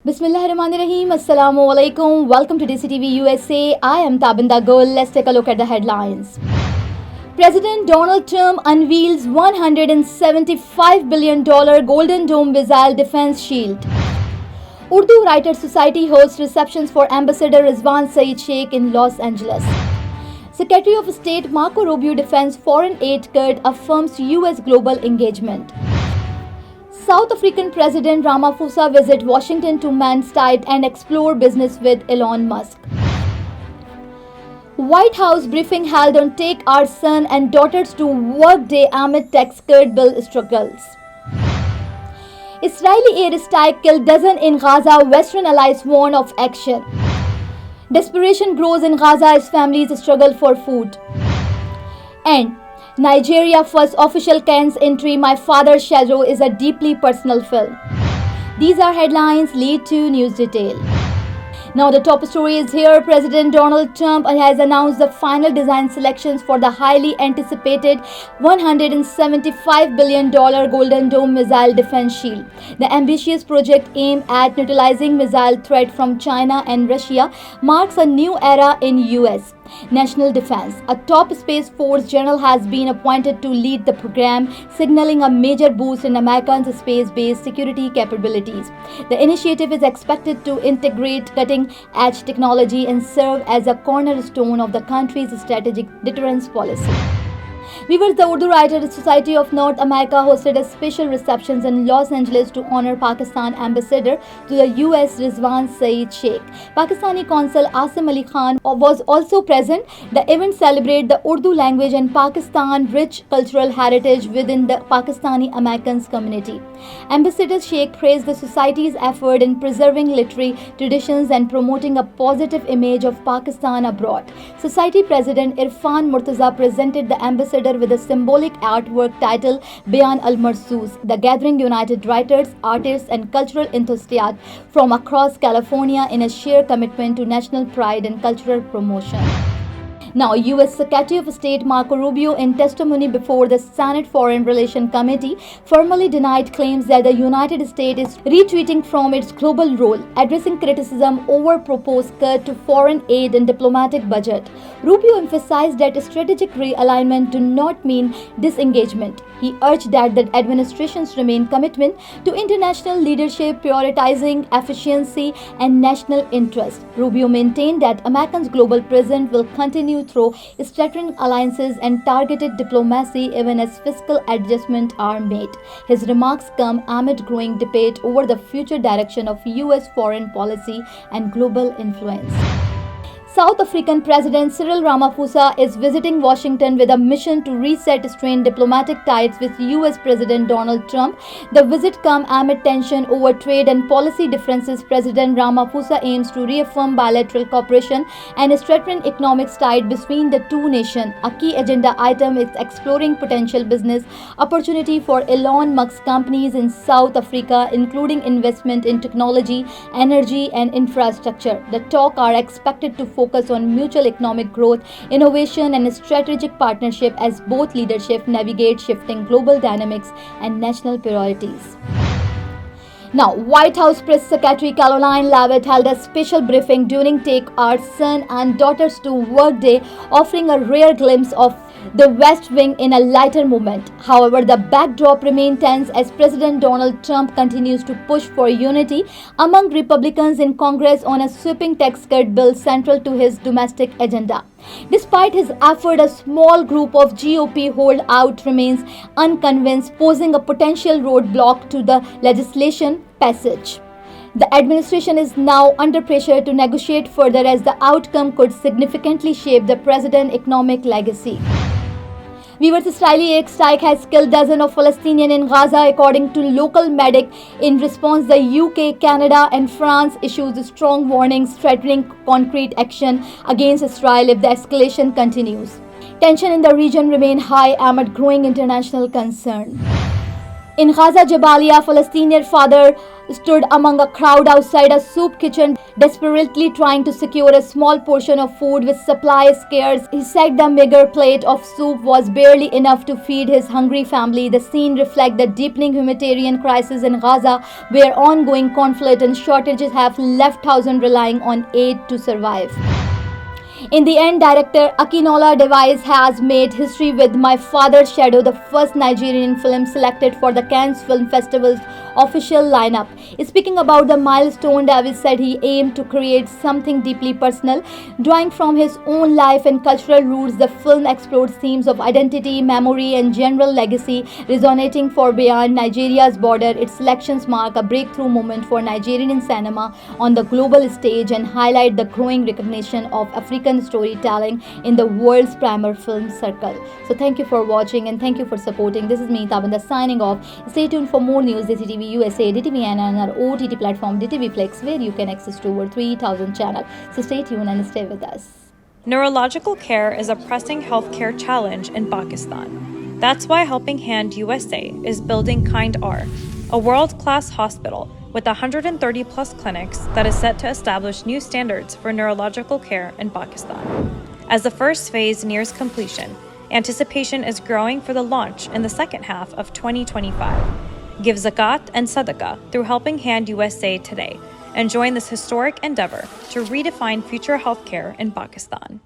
Bismillahirrahmanirrahim. Assalamu alaikum. Welcome to DCTV USA. I am Tabinda Gul. Let's take a look at the headlines. President Donald Trump unveils $175 billion Golden Dome missile defense shield. Urdu Writers Society hosts receptions for Ambassador Rizwan Saeed Sheikh in Los Angeles. Secretary of State Marco Rubio defends foreign aid cut, affirms US global engagement. South African President Ramaphosa visit Washington to Manstide and explore business with Elon Musk. White House briefing held on take our son and daughters to work day amid tax cut bill struggles. Israeli airstrike killed dozen in Gaza, Western allies warn of action. Desperation grows in Gaza as families struggle for food. And Nigeria first official Cannes entry, My Father's Shadow, is a deeply personal film. These are headlines, lead to news detail. Now the top story is here. President Donald Trump has announced the final design selections for the highly anticipated $175 billion Golden Dome missile defense shield. The ambitious project aimed at neutralizing missile threat from China and Russia marks a new era in US national defense. A top Space Force general has been appointed to lead the program, signaling a major boost in American space-based security capabilities. The initiative is expected to integrate cutting-edge technology and serve as a cornerstone of the country's strategic deterrence policy. Viewers, the Urdu Writers Society of North America hosted a special reception in Los Angeles to honor Pakistan ambassador to the US Rizwan Saeed Sheikh. Pakistani consul Asim Ali Khan was also present. The event celebrated the Urdu language and Pakistan's rich cultural heritage within the Pakistani Americans community. Ambassador Sheikh praised the society's effort in preserving literary traditions and promoting a positive image of Pakistan abroad. Society President Irfan Murtaza presented the ambassador with a symbolic artwork titled Bayan al-Marsoos. The gathering united writers, artists, and cultural enthusiasts from across California in a shared commitment to national pride and cultural promotion. Now, U.S. Secretary of State Marco Rubio, in testimony before the Senate Foreign Relations Committee, formally denied claims that the United States is retreating from its global role, addressing criticism over proposed cut to foreign aid and diplomatic budget. Rubio emphasized that strategic realignment do not mean disengagement. He urged that the administration's remain commitment to international leadership, prioritizing efficiency and national interest. Rubio maintained that America's global presence will continue through strengthened alliances and targeted diplomacy even as fiscal adjustments are made. His remarks come amid growing debate over the future direction of US foreign policy and global influence. South African President Cyril Ramaphosa is visiting Washington with a mission to reset strained diplomatic ties with US President Donald Trump. The visit comes amid tension over trade and policy differences. President Ramaphosa aims to reaffirm bilateral cooperation and strengthen economic ties between the two nations. A key agenda item is exploring potential business opportunity for Elon Musk companies in South Africa, including investment in technology, energy, and infrastructure. The talks are expected to focus on mutual economic growth, innovation, and strategic partnership as both leadership navigate shifting global dynamics and national priorities. Now, White House Press Secretary Caroline Leavitt held a special briefing during Take Our Son and Daughters to Work Day, offering a rare glimpse of the West Wing in a lighter moment. However, the backdrop remained tense as President Donald Trump continues to push for unity among Republicans in Congress on a sweeping tax cut bill central to his domestic agenda. Despite his effort, a small group of GOP holdout remains unconvinced, posing a potential roadblock to the legislation passage. The administration is now under pressure to negotiate further as the outcome could significantly shape the president's economic legacy. Viewers, Israeli airstrike has killed dozens of Palestinians in Gaza, according to local medic. In response, the UK, Canada, and France issues strong warnings threatening concrete action against Israel if the escalation continues. Tension in the region remains high amid growing international concern. In Gaza Jabalia, Palestinian father stood among a crowd outside a soup kitchen, desperately trying to secure a small portion of food with supply scarce. He said the meager plate of soup was barely enough to feed his hungry family. The scene reflects the deepening humanitarian crisis in Gaza, where ongoing conflict and shortages have left thousands relying on aid to survive. In the end, director Akinola Device has made history with My Father's Shadow, the first Nigerian film selected for the Cannes Film Festival's official lineup. Speaking about the milestone, Davis said he aimed to create something deeply personal. Drawing from his own life and cultural roots, the film explores themes of identity, memory, and general legacy, resonating far beyond Nigeria's border. Its selections mark a breakthrough moment for Nigerian cinema on the global stage and highlight the growing recognition of African storytelling in the world's premier film circle. So thank you for watching and thank you for supporting. This is me, Tabanda, signing off. Stay tuned for more news. DTV USA, DTVN, and our OTT platform DTV Flex, where you can access to over 3,000 channels. So stay tuned and stay with us. Neurological care is a pressing healthcare challenge in Pakistan. That's why Helping Hand USA is building Kind R, a world-class hospital with 130 plus clinics that is set to establish new standards for neurological care in Pakistan. As the first phase nears completion, anticipation is growing for the launch in the second half of 2025. Give zakat and sadaqah through Helping Hand USA today and join this historic endeavor to redefine future healthcare in Pakistan.